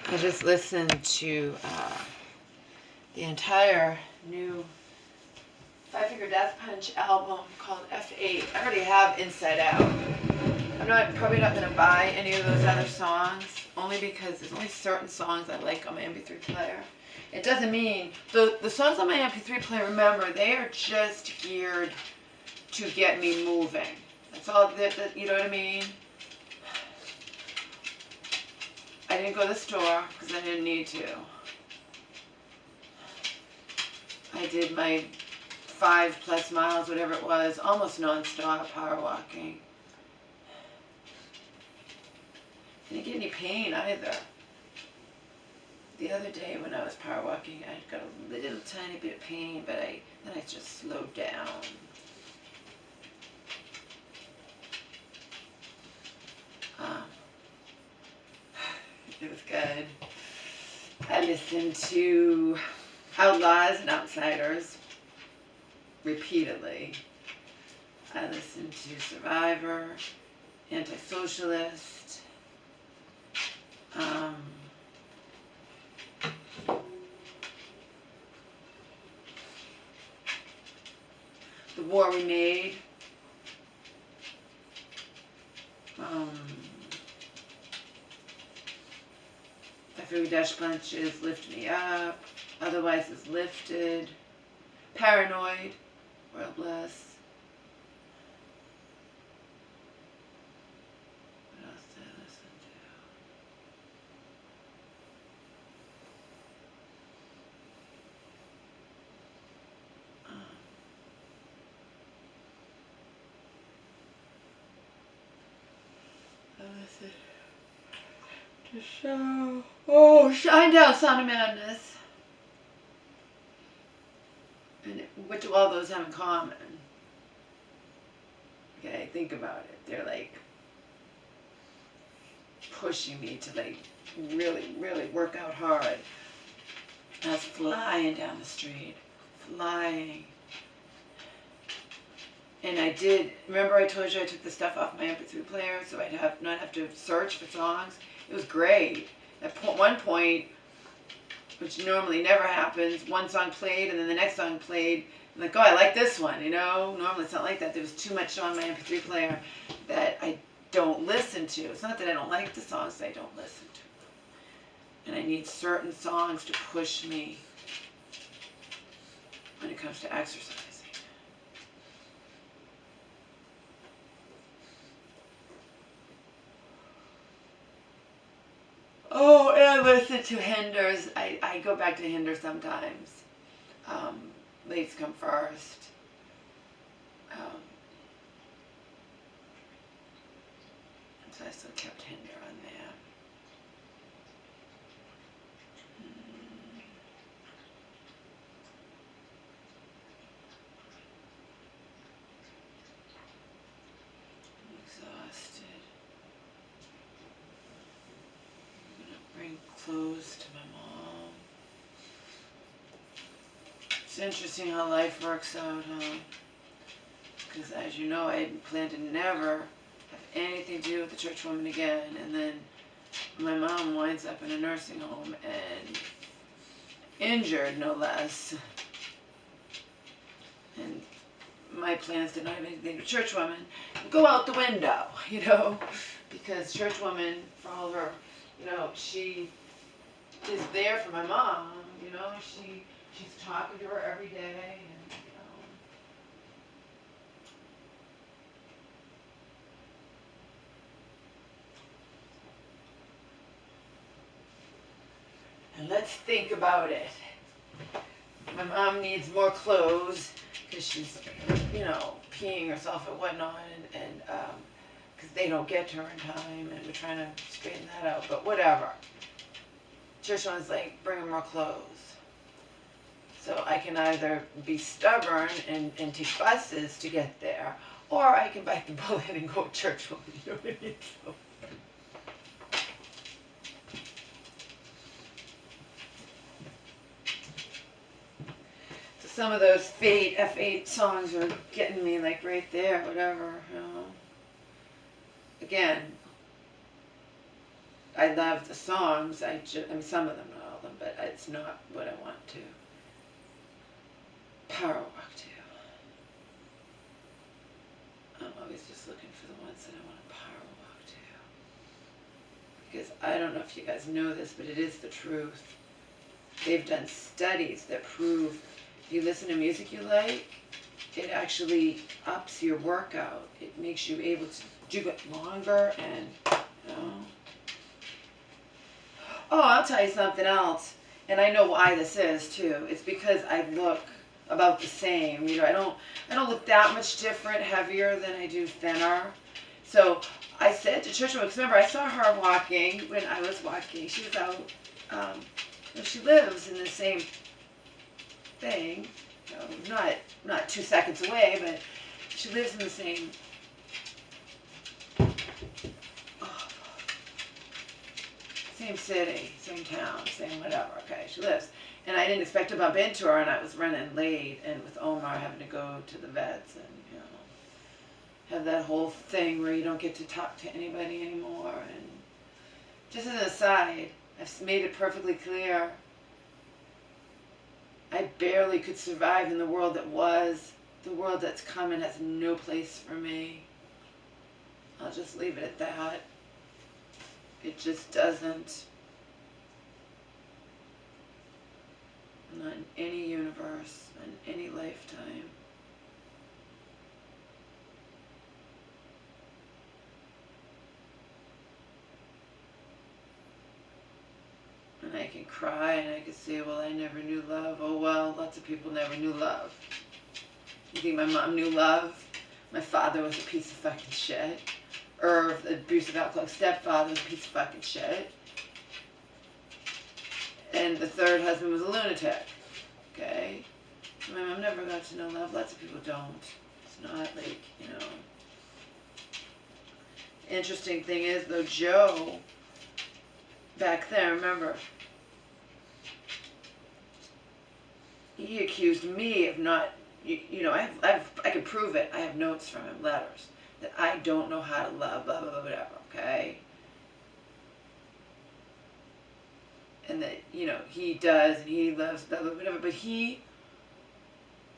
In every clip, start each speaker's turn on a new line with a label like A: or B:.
A: I just listened to the entire new Five Finger Death Punch album called F8. I already have Inside Out. I'm probably not going to buy any of those other songs, only because there's only certain songs I like on my MP3 player. It doesn't mean, the songs on my MP3 player, remember, they are just geared to get me moving. That's all, you know what I mean? I didn't go to the store because I didn't need to. I did my 5+ miles, whatever it was, almost non-stop power walking. I didn't get any pain either. The other day when I was power walking, I got a little tiny bit of pain, but then I just slowed down. It was good. I listened to Outlaws and Outsiders repeatedly. I listened to Survivor, Anti-Socialist, The War We Made, Every Dash Punches, Lift Me Up, Otherwise Is Lifted, Paranoid, World Bless. What else did I listen to? I listened to show. Oh, Shine Down, Sound of Madness. And what do all those have in common? Okay, think about it. They're like pushing me to like really, really work out hard. I was flying down the street, flying. And I did, remember I told you I took the stuff off my MP3 player so I'd not have to search for songs? It was great. At one point, which normally never happens, one song played and then the next song played. I'm like, oh, I like this one, you know? Normally it's not like that. There was too much on my MP3 player that I don't listen to. It's not that I don't like the songs, I don't listen to. And I need certain songs to push me when it comes to exercising. Oh, and I listen to Hinders. I go back to Hinders sometimes. Ladies Come First. So I still kept Hinder on there. I'm exhausted. I'm going to bring clothes to my mom. It's interesting how life works out, huh? Because as you know, I had planned to never have anything to do with the church woman again. And then my mom winds up in a nursing home and injured, no less. And my plans to not have anything to church woman go out the window, you know, because church woman, for all her, you know, she is there for my mom, you know, she's talking to her every day, and, you know. And let's think about it. My mom needs more clothes because she's, you know, peeing herself and whatnot, and because they don't get to her in time, and we're trying to straighten that out, but whatever. Church one's like, bring her more clothes. So I can either be stubborn and take buses to get there, or I can bite the bullet and go church woman, you know what I mean? So some of those F8 songs are getting me like right there, whatever, you know. Again, I love the songs. I mean, some of them, not all of them, but it's not what I want to power walk to. I'm always just looking for the ones that I want to power walk to. Because I don't know if you guys know this, but it is the truth. They've done studies that prove if you listen to music you like, it actually ups your workout. It makes you able to do it longer and, you know. Oh, I'll tell you something else. And I know why this is too. It's because I look about the same. You know, I don't look that much different, heavier than I do thinner. So I said to Trisha, because remember I saw her walking when I was walking. She was out. She lives in the same thing. You know, not 2 seconds away, but she lives in the same. Same city, same town, same whatever. Okay, she lives. And I didn't expect to bump into her, and I was running late, and with Omar having to go to the vets, and, you know, have that whole thing where you don't get to talk to anybody anymore. And just as an aside, I've made it perfectly clear, I barely could survive in the world that was. The world that's coming has no place for me. I'll just leave it at that. It just doesn't. Not in any universe, in any lifetime. And I can cry and I can say, well, I never knew love. Oh, well, lots of people never knew love. You think my mom knew love? My father was a piece of fucking shit. Irv, the abusive alcoholic stepfather, was a piece of fucking shit. And the third husband was a lunatic. Okay? My mom never got to know love. Lots of people don't. It's not like, you know. Interesting thing is, though, Joe, back then, remember, he accused me of not, you know, I can prove it. I have notes from him, letters, that I don't know how to love, blah, blah, blah, whatever, okay? And that, you know, he does, and he loves, blah, blah, whatever, but he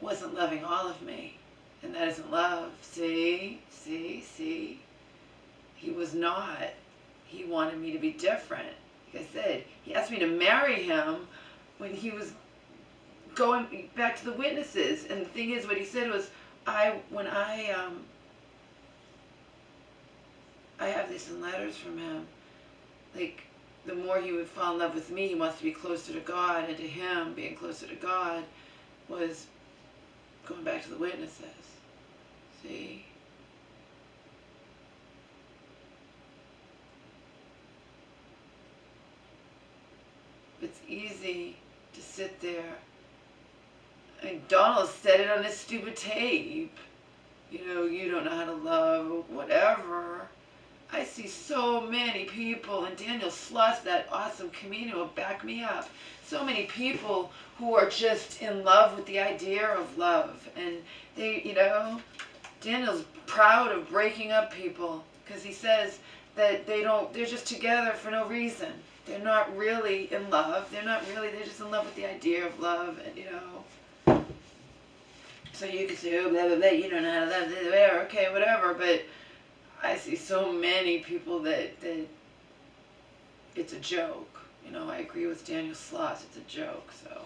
A: wasn't loving all of me. And that isn't love. See? He was not. He wanted me to be different. Like I said, he asked me to marry him when he was going back to the witnesses. And the thing is, what he said was, I have this in letters from him, like, the more he would fall in love with me, he wants to be closer to God, and to him, being closer to God was going back to the witnesses. See? It's easy to sit there. I mean, Donald said it on this stupid tape. You know, you don't know how to love, or whatever. I see so many people, and Daniel Sloss, that awesome comedian, will back me up. So many people who are just in love with the idea of love. And they, you know, Daniel's proud of breaking up people because he says that they're just together for no reason. They're not really in love. They're just in love with the idea of love, and, you know. So you can say, oh, blah, blah, blah, you don't know how to love, whatever, okay, whatever, but I see so many people that it's a joke. You know, I agree with Daniel Sloss, it's a joke, so.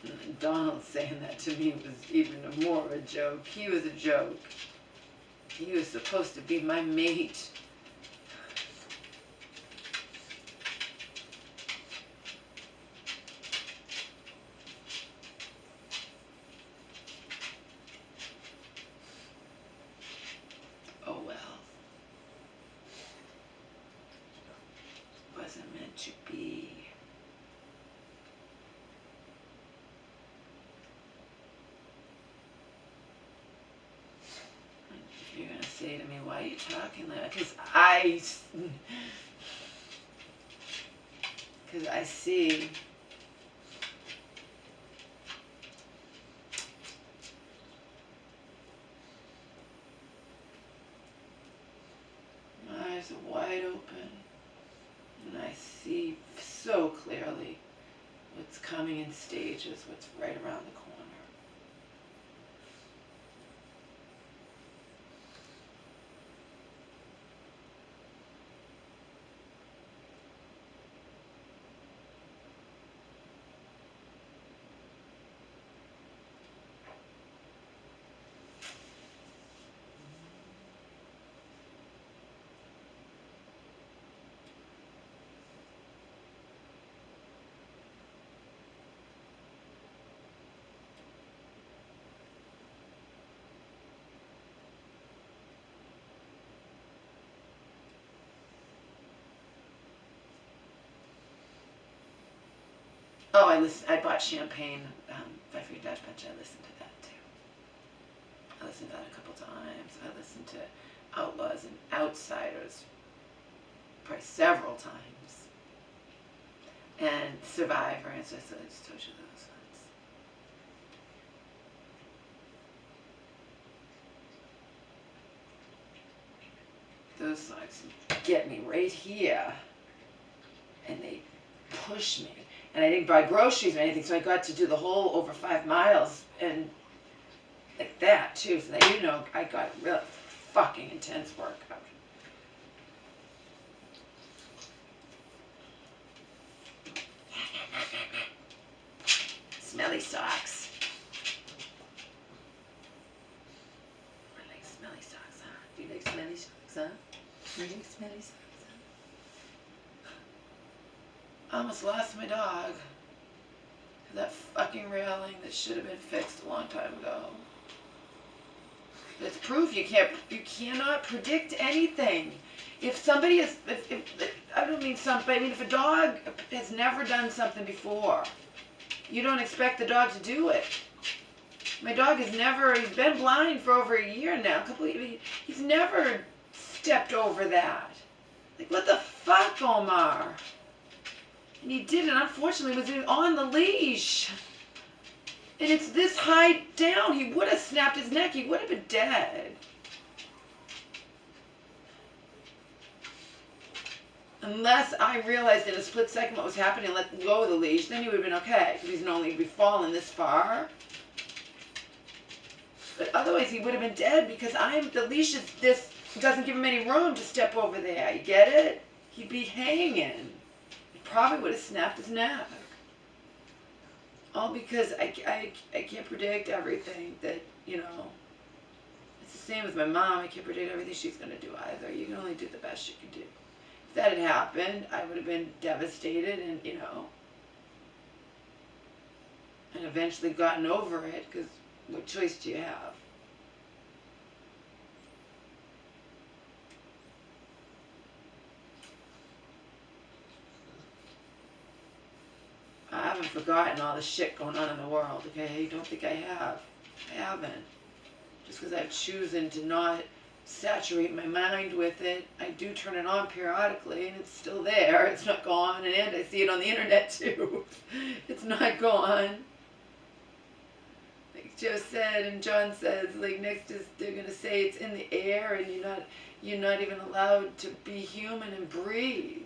A: And Donald saying that to me was even more of a joke. He was a joke. He was supposed to be my mate. Oh well. Wasn't meant to be. You're going to say to me, why are you talking like that? Because I see wide open. And I see so clearly what's coming in stages, what's right around the corner. Oh, I bought Champagne, by Free Dutch Punch. I listened to that too. I listened to that a couple times. I listened to Outlaws and Outsiders probably several times. And Survivor, and so I just told you those ones. Those songs get me right here. And they push me. And I didn't buy groceries or anything, so I got to do the whole over 5 miles and like that too. So that, you know, I got real fucking intense workout. Smelly socks. I like smelly socks, huh? Do you like smelly socks, huh? You like smelly socks, huh? I almost lost my dog. That fucking railing that should have been fixed a long time ago. That's proof you cannot predict anything. If somebody is, I don't mean somebody, I mean if a dog has never done something before, you don't expect the dog to do it. My dog has never, he's been blind for over a year now, he's never stepped over that. Like, what the fuck, Omar? And he did it, unfortunately, was on the leash. And it's this high down. He would have snapped his neck. He would have been dead. Unless I realized in a split second what was happening and let go of the leash, then he would have been okay, because he's only be fallen this far. But otherwise, he would have been dead because the leash is this, doesn't give him any room to step over there. You get it? He'd be hanging. Probably would have snapped his neck. All because I can't predict everything that, you know. It's the same with my mom. I can't predict everything she's going to do either. You can only do the best you can do. If that had happened, I would have been devastated and, you know, and eventually gotten over it, because what choice do you have? I haven't forgotten all the shit going on in the world, okay? Don't think I have. I haven't. Just because I've chosen to not saturate my mind with it, I do turn it on periodically, and it's still there. It's not gone, and I see it on the internet too. It's not gone. Like Joe said, and John says, like next is they're gonna say it's in the air, and you're not even allowed to be human and breathe.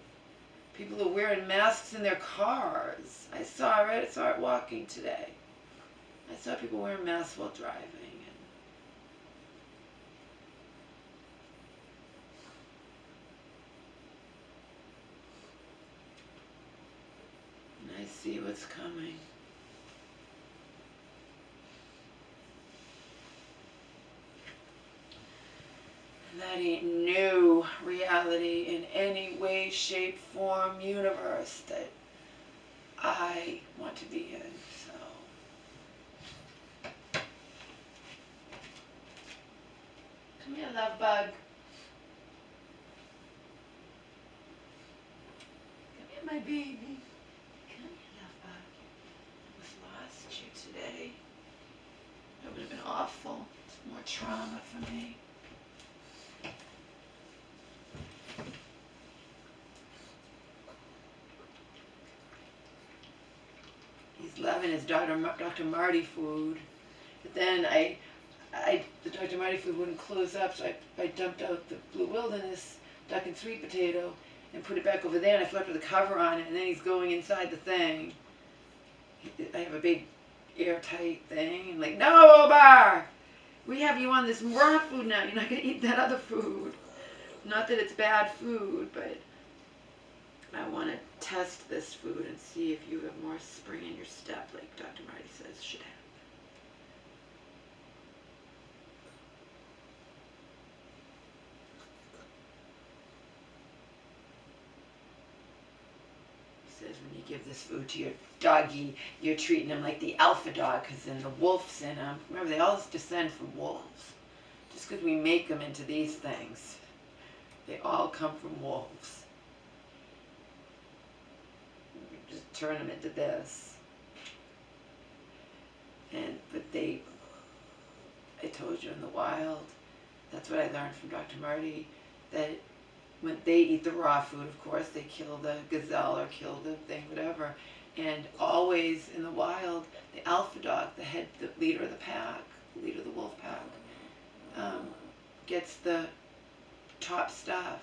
A: People are wearing masks in their cars. I saw it walking today. I saw people wearing masks while driving. And I see what's coming. That ain't new reality in any way, shape, form, universe that I want to be in, so. Come here, love bug. Come here, my baby. Come here, love bug. I almost lost you today. That would have been awful. It's more trauma for me. He's loving his Dr. Marty food. But then the Dr. Marty food wouldn't close up, so I dumped out the Blue Wilderness duck and sweet potato and put it back over there, and I forgot to put the cover on it, and then he's going inside the thing. I have a big airtight thing, and like, no, Bar! We have you on this raw food now. You're not going to eat that other food. Not that it's bad food, but I want to test this food and see if you have more spring in your step, like Dr. Marty says should have. He says when you give this food to your doggy, you're treating him like the alpha dog, because then the wolf's in him. Remember, they all descend from wolves. Just because we make them into these things, they all come from wolves. Just turn them into this. But I told you in the wild, that's what I learned from Dr. Marty, that when they eat the raw food, of course, they kill the gazelle or kill the thing, whatever. And always in the wild, the alpha dog, the leader of the pack, the leader of the wolf pack, gets the top stuff.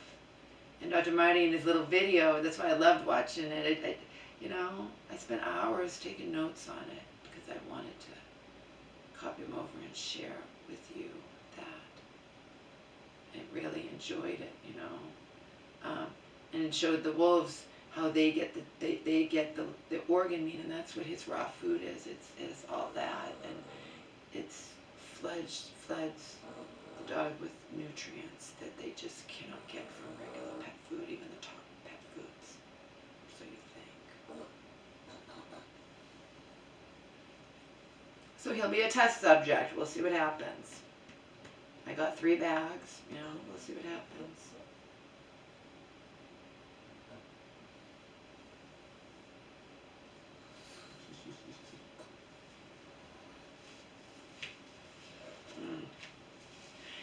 A: And Dr. Marty in his little video, that's why I loved watching it. I spent hours taking notes on it because I wanted to copy them over and share with you that. I really enjoyed it, and it showed the wolves how they get the organ meat, and that's what his raw food is. It's all that, and it's floods the dog with nutrients that they just cannot get from regular pet food, even the top pet foods. So you think. So he'll be a test subject. We'll see what happens. I got 3 bags. We'll see what happens.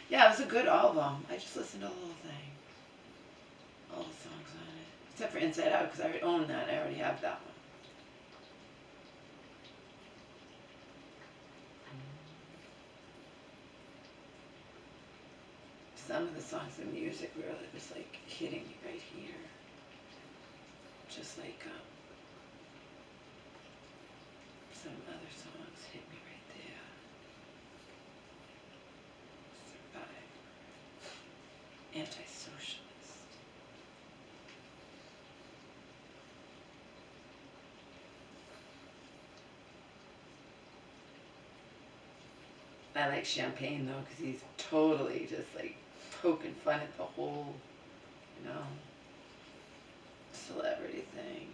A: Yeah, it was a good album. I just listened to the whole thing. All the songs on it. Except for Inside Out, because I already own that. I already have that one. Some of the songs, the music really was like hitting me right here. Just like some other songs hit me right there. Survivor. Anti-socialist. I like Champagne though, because he's totally just like poking fun at the whole, celebrity thing.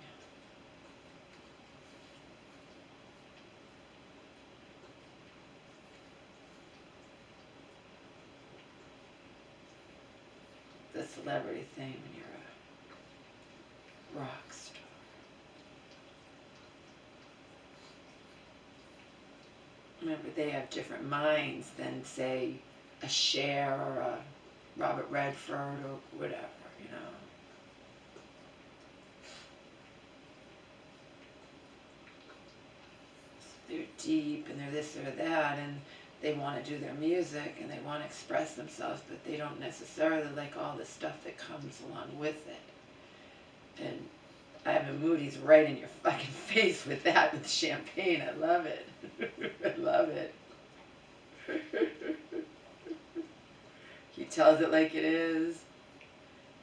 A: The celebrity thing when you're a rock star. Remember, they have different minds than, say, a Cher or a Robert Redford or whatever, They're deep and they're this or that, and they want to do their music and they want to express themselves, but they don't necessarily like all the stuff that comes along with it. And Ivan Moody's right in your fucking face with that, with Champagne. I love it. I love it. He tells it like it is.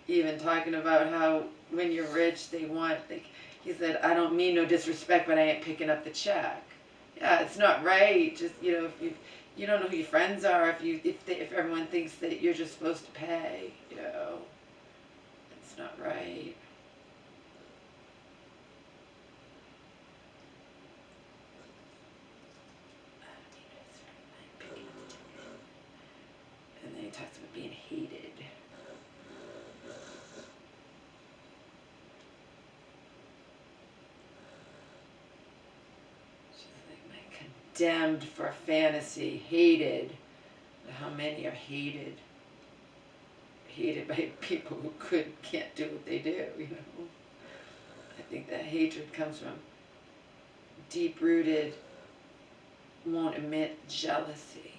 A: Even talking about how when you're rich, they want, like, he said, I don't mean no disrespect, but I ain't picking up the check. Yeah, it's not right. Just, if you don't know who your friends are, if everyone thinks that you're just supposed to pay, it's not right. And then he talks about being hated. Condemned for fantasy, hated. How many are hated? Hated by people who can't do what they do, I think that hatred comes from deep-rooted, won't admit jealousy.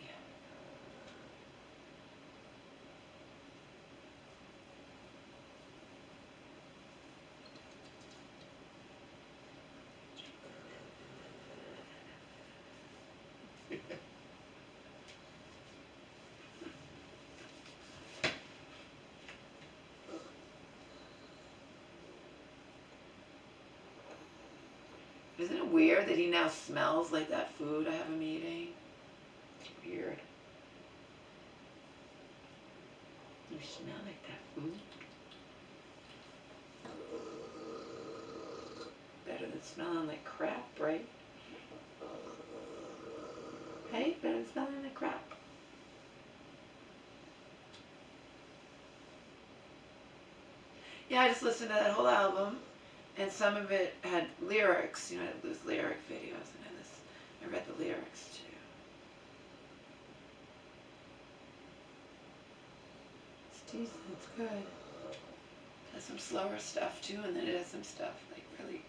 A: Isn't it weird that he now smells like that food I have him eating? It's weird. You smell like that food? Better than smelling like crap, right? Hey, better than smelling like crap. Yeah, I just listened to that whole album, and some of it had lyrics. You know, there's lyric videos, and I read the lyrics too. It's decent. It's good. It has some slower stuff too, and then it has some stuff like really.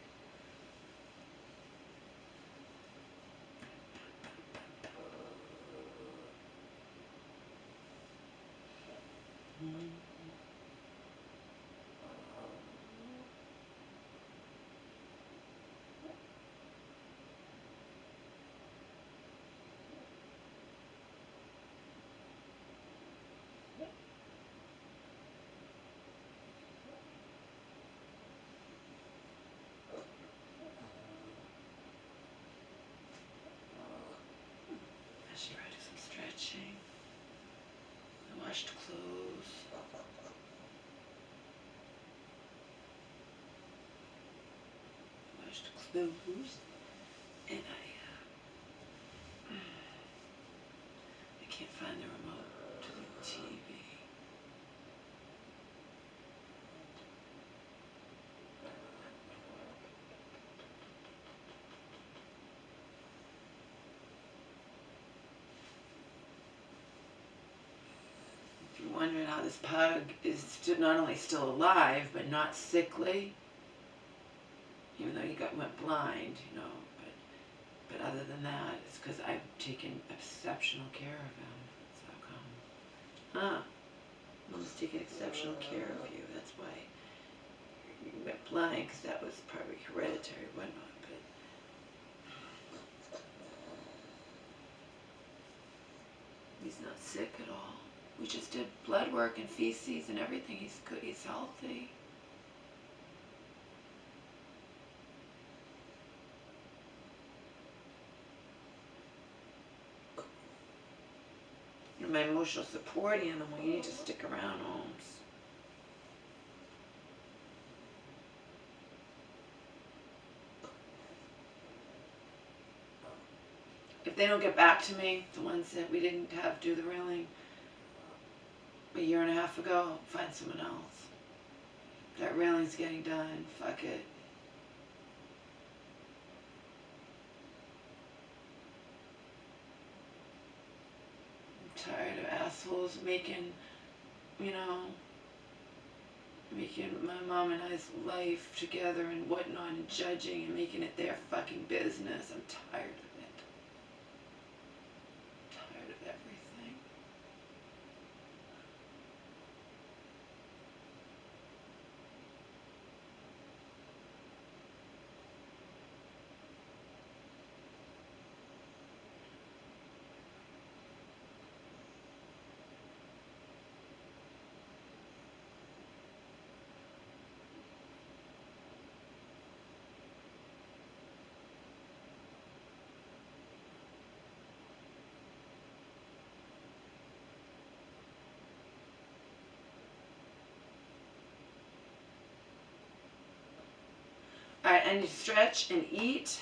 A: I should probably do some stretching. I washed clothes. Washed clothes. And I can't find the remote to the TV. If you're wondering how this pug is not only still alive, but not sickly, even though he went blind, you know, but other than that, it's because I've taken exceptional care of him. That's how come. Huh. Mom's taking exceptional care of you. That's why you went blind, because that was probably hereditary, whatnot. But he's not sick at all. We just did blood work and feces and everything. He's good. He's healthy. You're my emotional support animal. You need to stick around, Holmes. If they don't get back to me, the ones that we didn't have do the railing a year and a half ago, I'll find someone else. That railing's getting done. Fuck it. I'm tired of assholes making, you know, making my mom and I's life together and whatnot and judging and making it their fucking business. I'm tired of it. I'm tired of everything. Alright, I need to stretch and eat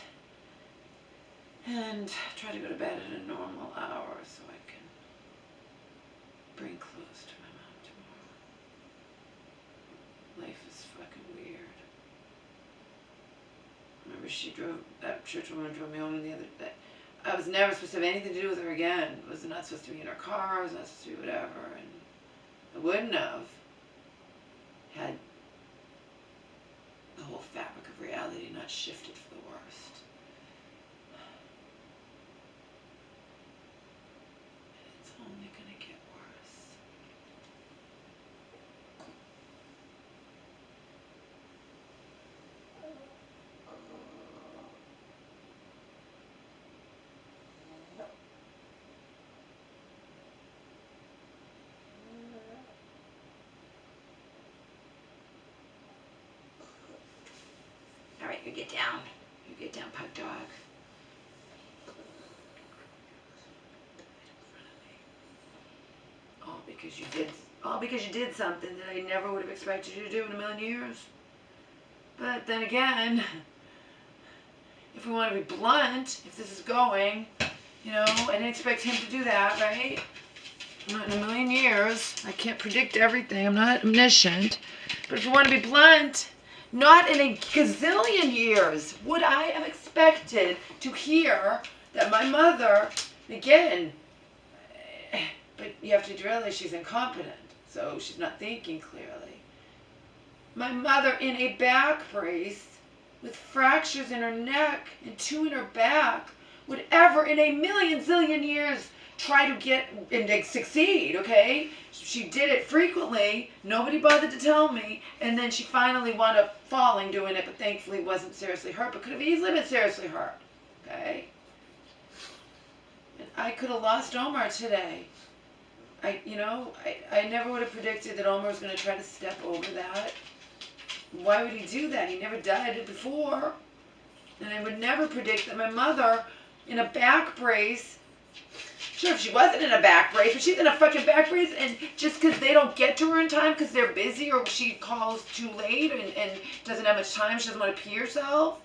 A: and try to go to bed at a normal hour so I can bring clothes to my mom tomorrow. Life is fucking weird. Remember that church woman drove me home the other day. I was never supposed to have anything to do with her again. I was not supposed to be in her car, I was not supposed to do whatever, and I wouldn't have had the whole fabric of reality not shifted for the worst. And it's only gonna get worse. Alright, you get down. You Get down, pug dog. All because you did something that I never would have expected you to do in a million years. But then again, if we want to be blunt, if this is going, you know, I didn't expect him to do that, right? Not in a million years. I can't predict everything. I'm not omniscient. But if we want to be blunt, not in a gazillion years would I have expected to hear that my mother, again, but you have to realize she's incompetent, so she's not thinking clearly. My mother in a back brace with fractures in her neck and 2 in her back would ever in a million zillion years try to get and succeed, okay? She did it frequently. Nobody bothered to tell me. And then she finally wound up falling doing it, but thankfully wasn't seriously hurt, but could have easily been seriously hurt, okay? And I could have lost Omar today. I never would have predicted that Omar was going to try to step over that. Why would he do that? He never done it before. And I would never predict that my mother in a back brace, sure, if she wasn't in a back brace, but she's in a fucking back brace, and just because they don't get to her in time because they're busy or she calls too late and doesn't have much time, she doesn't want to pee herself.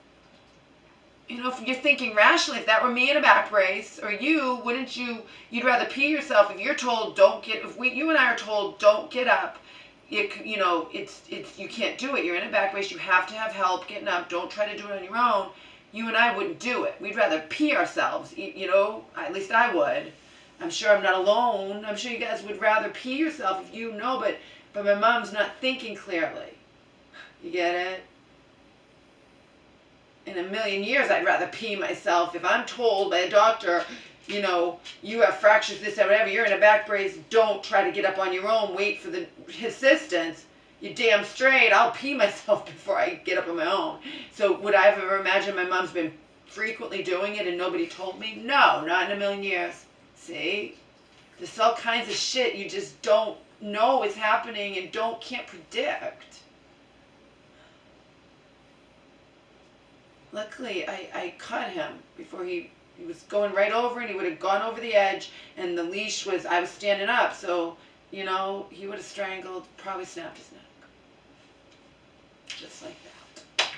A: You know, if you're thinking rationally, if that were me in a back brace, or you, wouldn't you, you'd rather pee yourself if you're told don't get, you and I are told don't get up, you can't do it, you're in a back brace, you have to have help getting up, don't try to do it on your own, you and I wouldn't do it. We'd rather pee ourselves, at least I would. I'm sure I'm not alone. I'm sure you guys would rather pee yourself if you know, but my mom's not thinking clearly. You get it? In a million years, I'd rather pee myself. If I'm told by a doctor, you have fractures, this, that, whatever, you're in a back brace, don't try to get up on your own, wait for the assistance. You're damn straight, I'll pee myself before I get up on my own. So would I have ever imagined my mom's been frequently doing it and nobody told me? No, not in a million years. See? There's all kinds of shit you just don't know is happening and can't predict. Luckily, I caught him before he was going right over and he would have gone over the edge, and the leash I was standing up, so, he would have strangled, probably snapped his neck. Just like that.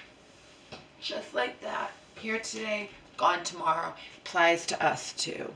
A: Just like that. Here today, gone tomorrow. Applies to us too.